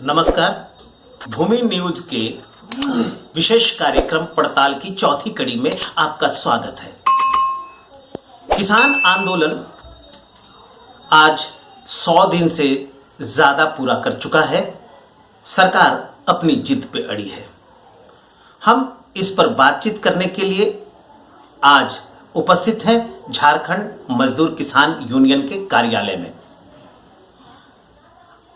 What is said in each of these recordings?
नमस्कार। भूमि न्यूज के विशेष कार्यक्रम पड़ताल की चौथी कड़ी में आपका स्वागत है। किसान आंदोलन आज 100 दिन से ज्यादा पूरा कर चुका है। सरकार अपनी जिद पे अड़ी है। हम इस पर बातचीत करने के लिए आज उपस्थित हैं झारखंड मजदूर किसान यूनियन के कार्यालय में,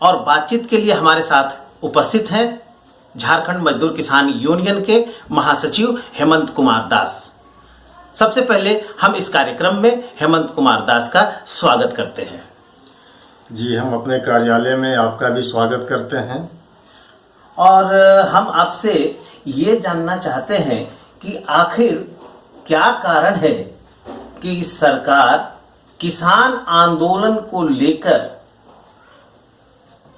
और बातचीत के लिए हमारे साथ उपस्थित हैं झारखंड मजदूर किसान यूनियन के महासचिव हेमंत कुमार दास। सबसे पहले हम इस कार्यक्रम में हेमंत कुमार दास का स्वागत करते हैं। जी, हम अपने कार्यालय में आपका भी स्वागत करते हैं। और हम आपसे ये जानना चाहते हैं कि आखिर क्या कारण है कि सरकार किसान आंदोलन को लेकर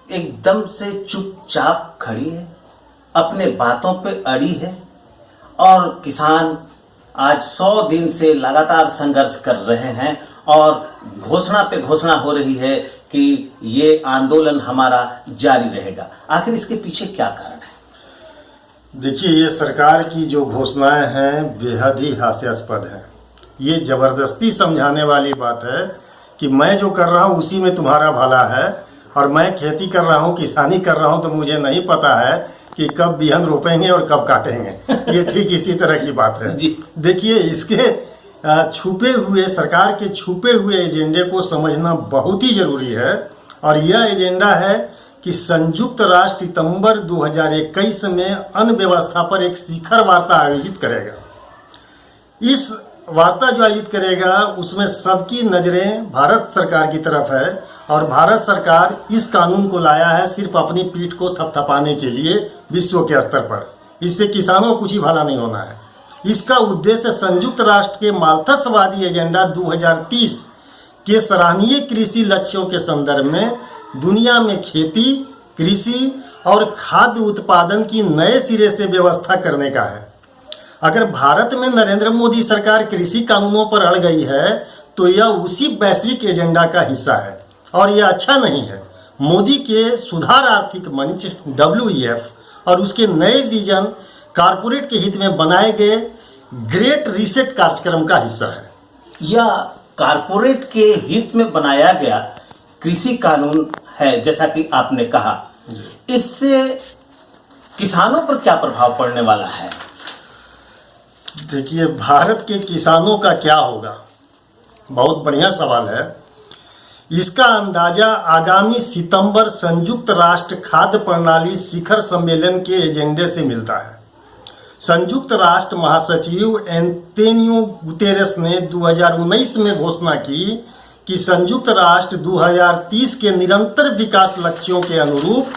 एकदम से चुपचाप खड़ी है, अपने बातों पे अड़ी है, और किसान आज 100 दिन से लगातार संघर्ष कर रहे हैं और घोषणा पे घोषणा हो रही है कि ये आंदोलन हमारा जारी रहेगा। आखिर इसके पीछे क्या कारण है? देखिए, ये सरकार की जो घोषणाएं हैं बेहद ही हास्यास्पद है। ये जबरदस्ती समझाने वाली बात है कि मैं जो कर रहा हूँ उसी में तुम्हारा भला है, और मैं खेती कर रहा हूँ, किसानी कर रहा हूँ, तो मुझे नहीं पता है कि कब बिहन रोपेंगे और कब काटेंगे। ये ठीक इसी तरह की बात है। जी। देखिए, इसके छुपे हुए, सरकार के छुपे हुए एजेंडे को समझना बहुत ही जरूरी है। और यह एजेंडा है कि संयुक्त राष्ट्र सितंबर 2021 में अन्न व्यवस्था पर एक शिखर वार्ता आयोजित करेगा। इस वार्ता जो आयोजित करेगा उसमें सबकी नजरें भारत सरकार की तरफ है, और भारत सरकार इस कानून को लाया है सिर्फ अपनी पीठ को थपथपाने के लिए विश्व के स्तर पर। इससे किसानों को कुछ ही भला नहीं होना है। इसका उद्देश्य संयुक्त राष्ट्र के माल्थसवादी एजेंडा 2030 के सराहनीय कृषि लक्ष्यों के संदर्भ में दुनिया में खेती, कृषि और खाद्य उत्पादन की नए सिरे से व्यवस्था करने का है। अगर भारत में नरेंद्र मोदी सरकार कृषि कानूनों पर अड़ गई है तो यह उसी वैश्विक एजेंडा का हिस्सा है, और यह अच्छा नहीं है। मोदी के सुधार आर्थिक मंच WEF और उसके नए विजन कारपोरेट के हित में बनाए गए ग्रेट रीसेट कार्यक्रम का हिस्सा है। यह कारपोरेट के हित में बनाया गया कृषि कानून है, जैसा कि आपने कहा। इससे किसानों पर क्या प्रभाव पड़ने वाला है? देखिए, भारत के किसानों का क्या होगा, बहुत बढ़िया सवाल है। इसका अंदाजा आगामी सितंबर संयुक्त राष्ट्र खाद्य प्रणाली शिखर सम्मेलन के एजेंडे से मिलता है। संयुक्त राष्ट्र महासचिव एंटोनियो गुतेरेस ने 2019 में घोषणा की कि संयुक्त राष्ट्र 2030 के निरंतर विकास लक्ष्यों के अनुरूप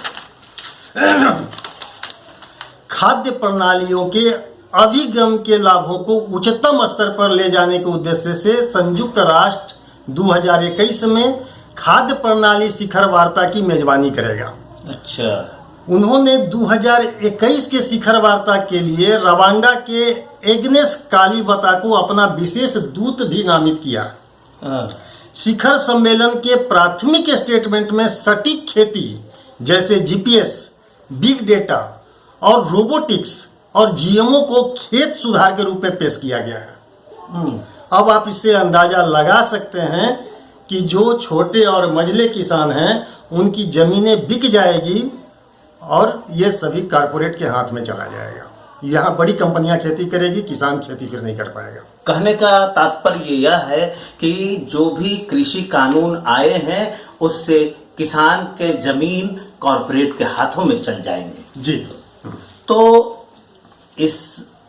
खाद्य प्रणालियों के अभिगम के लाभों को उच्चतम स्तर पर ले जाने के उद्देश्य से संयुक्त राष्ट्र 2021 में खाद्य प्रणाली शिखर वार्ता की मेजबानी करेगा। अच्छा। उन्होंने 2021 के शिखर वार्ता के लिए रवांडा के एग्नेस कालीबता को अपना विशेष दूत भी नामित किया। शिखर सम्मेलन के प्राथमिक स्टेटमेंट में सटीक खेती जैसे GPS, बिग डेटा और रोबोटिक्स और GMO को खेत सुधार के रूप में पेश किया गया है। अब आप इससे अंदाजा लगा सकते हैं कि जो छोटे और मझले किसान हैं उनकी जमीनें बिक जाएगी और ये सभी कारपोरेट के हाथ में चला जाएगा। यहाँ बड़ी कंपनियां खेती करेगी, किसान खेती फिर नहीं कर पाएगा। कहने का तात्पर्य यह है कि जो भी कृषि कानून आए हैं उससे किसान के जमीन कॉरपोरेट के हाथों में चल जाएंगे। जी। तो इस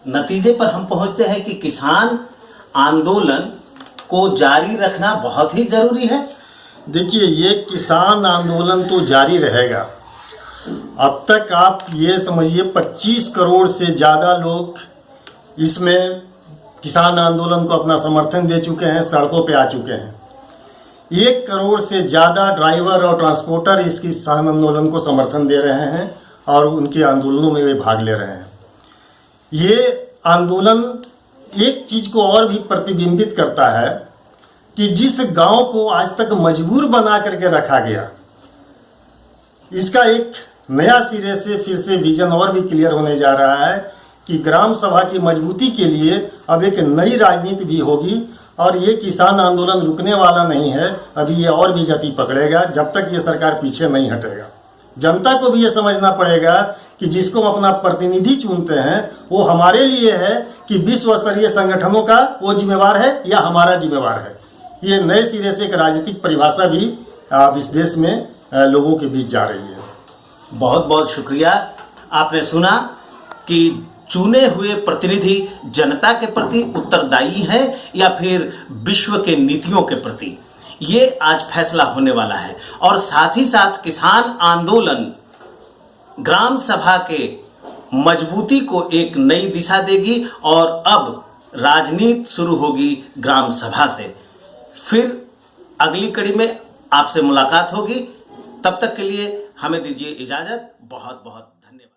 नतीजे पर हम पहुंचते हैं कि किसान आंदोलन को जारी रखना बहुत ही जरूरी है। देखिए, ये किसान आंदोलन तो जारी रहेगा। अब तक आप ये समझिए 25 करोड़ से ज़्यादा लोग इसमें किसान आंदोलन को अपना समर्थन दे चुके हैं, सड़कों पे आ चुके हैं। 1 करोड़ से ज़्यादा ड्राइवर और ट्रांसपोर्टर इस किसान आंदोलन को समर्थन दे रहे हैं और उनके आंदोलनों में वे भाग ले रहे हैं। ये आंदोलन एक चीज़ को और भी प्रतिबिंबित करता है कि जिस गांव को आज तक मजबूर बना करके रखा गया, इसका एक नया सिरे से फिर से विजन और भी क्लियर होने जा रहा है कि ग्राम सभा की मजबूती के लिए अब एक नई राजनीति भी होगी और ये किसान आंदोलन रुकने वाला नहीं है। अभी ये और भी गति पकड़ेगा जब तक ये सरकार पीछे नहीं हटेगा। जनता को भी ये समझना पड़ेगा कि जिसको हम अपना प्रतिनिधि चुनते हैं वो हमारे लिए है कि विश्व स्तरीय संगठनों का वो जिम्मेवार है या हमारा जिम्मेवार है। ये नए सिरे से एक राजनीतिक परिभाषा भी अब इस देश में लोगों के बीच जा रही है। बहुत बहुत शुक्रिया। आपने सुना कि चुने हुए प्रतिनिधि जनता के प्रति उत्तरदायी है या फिर विश्व के नीतियों के प्रति, ये आज फैसला होने वाला है। और साथ ही साथ किसान आंदोलन ग्राम सभा के मजबूती को एक नई दिशा देगी और अब राजनीति शुरू होगी ग्राम सभा से। फिर अगली कड़ी में आपसे मुलाकात होगी। तब तक के लिए हमें दीजिए इजाजत। बहुत बहुत धन्यवाद।